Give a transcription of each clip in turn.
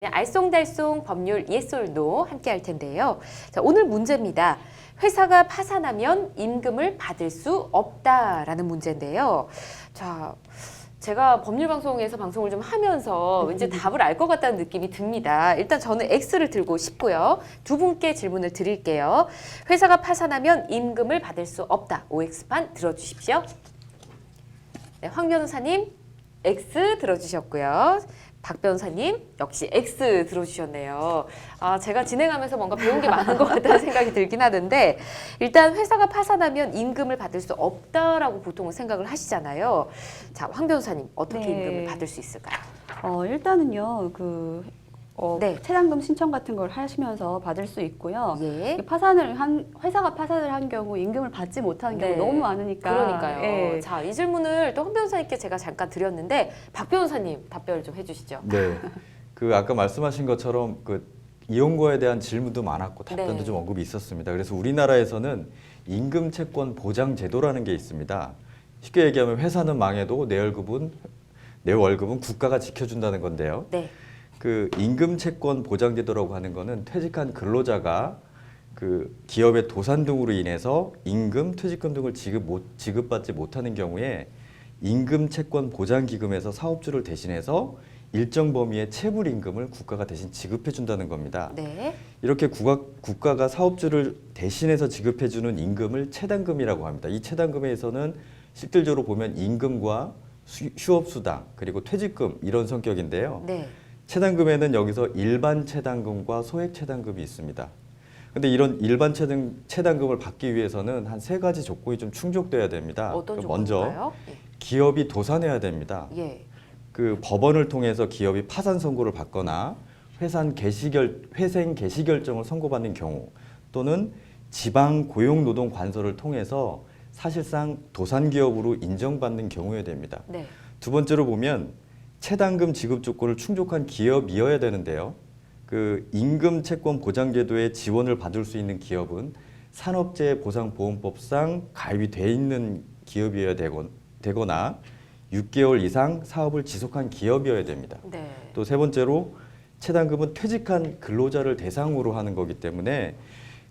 네, 알쏭달쏭 법률 yes or no 함께 할 텐데요. 자, 오늘 문제입니다. 회사가 파산하면 임금을 받을 수 없다라는 문제인데요. 자, 제가 법률방송에서 방송을 좀 하면서 왠지 답을 알 것 같다는 느낌이 듭니다. 일단 저는 X를 들고 싶고요. 두 분께 질문을 드릴게요. 회사가 파산하면 임금을 받을 수 없다. OX판 들어주십시오. 네, 황 변호사님 X 들어주셨고요. 박 변호사님 역시 X 들어주셨네요. 제가 진행하면서 뭔가 배운 게 많은 것 같다는 생각이 들긴 하는데 일단 회사가 파산하면 임금을 받을 수 없다라고 보통은 생각을 하시잖아요. 자, 황 변호사님 어떻게 네. 임금을 받을 수 있을까요? 일단은요, 네. 체납금 신청 같은 걸 하시면서 받을 수 있고요. 예. 회사가 파산을 한 경우 임금을 받지 못하는 네. 경우 너무 많으니까. 그러니까요. 예. 자, 이 질문을 또 황 변호사님께 제가 잠깐 드렸는데 박 변호사님 답변을 좀 해주시죠. 네, 아까 말씀하신 것처럼 이용거에 대한 질문도 많았고 답변도 네. 좀 언급이 있었습니다. 그래서 우리나라에서는 임금 채권 보장 제도라는 게 있습니다. 쉽게 얘기하면 회사는 망해도 내 월급은 국가가 지켜준다는 건데요. 네. 임금 채권 보장 제도라고 하는 거는 퇴직한 근로자가 기업의 도산 등으로 인해서 임금, 퇴직금 등을 지급받지 못하는 경우에 임금 채권 보장 기금에서 사업주를 대신해서 일정 범위의 체불 임금을 국가가 대신 지급해 준다는 겁니다. 네. 이렇게 국가가 사업주를 대신해서 지급해 주는 임금을 체당금이라고 합니다. 이 체당금에서는 실질적으로 보면 임금과 휴업수당 그리고 퇴직금 이런 성격인데요. 네. 체당금에는 여기서 일반 체당금과 소액 체당금이 있습니다. 근데 이런 일반 체당금을 받기 위해서는 한 세 가지 조건이 좀 충족돼야 됩니다. 어떤 먼저 조건인가요? 기업이 도산해야 됩니다. 예. 법원을 통해서 기업이 파산 선고를 받거나 회생 개시 결정을 선고받는 경우 또는 지방 고용노동관서를 통해서 사실상 도산 기업으로 인정받는 경우에 됩니다. 네. 두 번째로 보면 체당금 지급 조건을 충족한 기업이어야 되는데요. 임금 채권 보장 제도의 지원을 받을 수 있는 기업은 산업재해보상보험법상 가입이 돼 있는 기업이어야 되거나 6개월 이상 사업을 지속한 기업이어야 됩니다. 네. 또 세 번째로 체당금은 퇴직한 근로자를 대상으로 하는 거기 때문에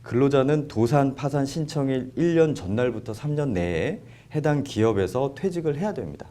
근로자는 도산 파산 신청일 1년 전날부터 3년 내에 해당 기업에서 퇴직을 해야 됩니다.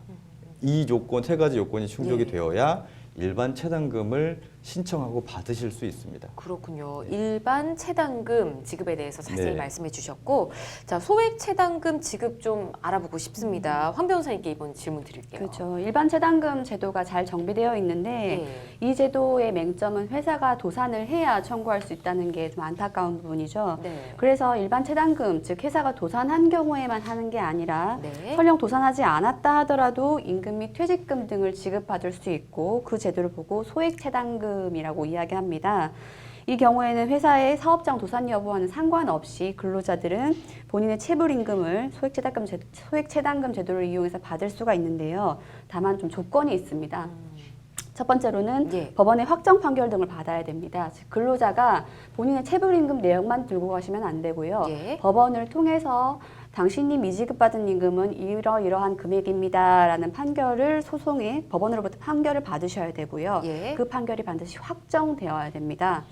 이 세 가지 요건이 충족이 예. 되어야 일반 체당금을 신청하고 받으실 수 있습니다. 그렇군요. 일반 체당금 지급에 대해서 자세히 네. 말씀해 주셨고, 자, 소액 체당금 지급 좀 알아보고 싶습니다. 황 변호사님께 이번 질문 드릴게요. 그렇죠. 일반 체당금 제도가 잘 정비되어 있는데 네. 이 제도의 맹점은 회사가 도산을 해야 청구할 수 있다는 게 좀 안타까운 부분이죠. 네. 그래서 일반 체당금, 즉 회사가 도산한 경우에만 하는 게 아니라 네. 설령 도산하지 않았다 하더라도 임금 및 퇴직금 등을 지급받을 수 있고 그 제도를 보고 소액 체당금이라고 이야기합니다. 이 경우에는 회사의 사업장 도산 여부와는 상관없이 근로자들은 본인의 체불 임금을 소액 체당금 제도를 이용해서 받을 수가 있는데요. 다만 좀 조건이 있습니다. 첫 번째로는 예. 법원의 확정 판결 등을 받아야 됩니다. 즉 근로자가 본인의 체불 임금 내역만 들고 가시면 안 되고요. 예. 법원을 통해서 당신이 미지급받은 임금은 이러이러한 금액입니다. 라는 소송에 법원으로부터 판결을 받으셔야 되고요. 예. 그 판결이 반드시 확정되어야 됩니다.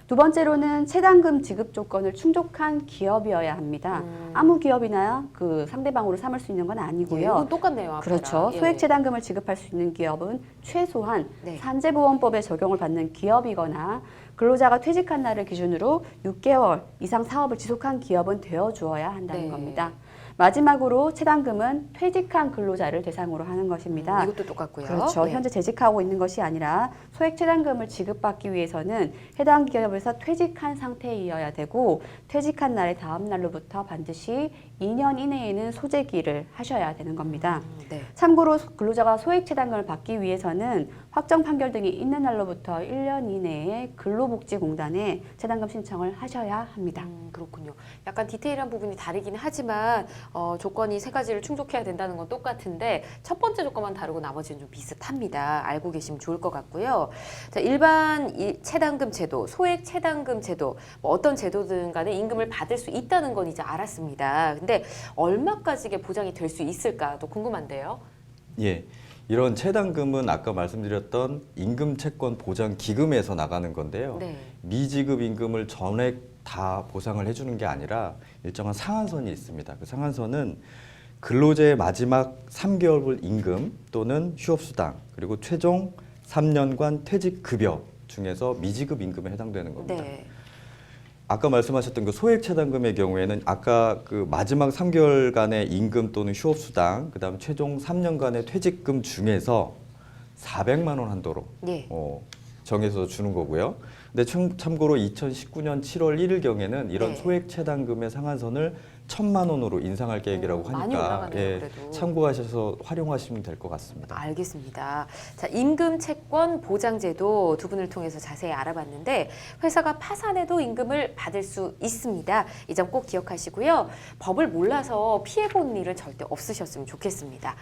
두 번째로는 체당금 지급 조건을 충족한 기업이어야 합니다. 아무 기업이나 상대방으로 삼을 수 있는 건 예, 아니고요. 이건 똑같네요. 앞에랑. 그렇죠. 예. 소액 체당금을 지급할 수 있는 기업은 최소한 네. 산재보험법의 적용을 받는 기업이거나 근로자가 퇴직한 날을 기준으로 6개월 이상 사업을 지속한 기업은 되어 주어야 한다는 네. 겁니다. 마지막으로 체당금은 퇴직한 근로자를 대상으로 하는 것입니다. 이것도 똑같고요. 그렇죠. 예. 현재 재직하고 있는 것이 아니라 소액 체당금을 지급받기 위해서는 해당 기업에서 퇴직한 상태이어야 되고 퇴직한 날의 다음 날로부터 반드시 2년 이내에는 소재기를 하셔야 되는 겁니다. 네. 참고로 근로자가 소액 체당금을 받기 위해서는 확정 판결 등이 있는 날로부터 1년 이내에 근로복지공단에 체당금 신청을 하셔야 합니다. 그렇군요. 약간 디테일한 부분이 다르긴 하지만 조건이 세 가지를 충족해야 된다는 건 똑같은데 첫 번째 조건만 다르고 나머지는 좀 비슷합니다. 알고 계시면 좋을 것 같고요. 자, 일반 체당금 제도, 소액 체당금 제도, 뭐 어떤 제도든 간에 임금을 받을 수 있다는 건 이제 알았습니다. 근데 얼마까지 이게 보장이 될 수 있을까 또 궁금한데요. 예, 이런 채당금은 아까 말씀드렸던 임금 채권 보장 기금에서 나가는 건데요. 네. 미지급 임금을 전액 다 보상을 해주는 게 아니라 일정한 상한선이 있습니다. 그 상한선은 근로자의 마지막 3개월 임금 또는 휴업수당 그리고 최종 3년간 퇴직급여 중에서 미지급 임금에 해당되는 겁니다. 네. 아까 말씀하셨던 그 소액 채당금의 경우에는 아까 그 마지막 3개월간의 임금 또는 휴업수당 그다음 최종 3년간의 퇴직금 중에서 400만 원 한도로 예. 정해서 주는 거고요. 근데 참고로 2019년 7월 1일 경에는 이런 네. 소액 채당금의 상한선을 1,000만 원으로 인상할 계획이라고 많이 하니까 올라가네요, 그래도. 참고하셔서 활용하시면 될 것 같습니다. 알겠습니다. 자, 임금 채권 보장제도 두 분을 통해서 자세히 알아봤는데 회사가 파산해도 임금을 받을 수 있습니다. 이 점 꼭 기억하시고요. 법을 몰라서 피해본 일은 절대 없으셨으면 좋겠습니다.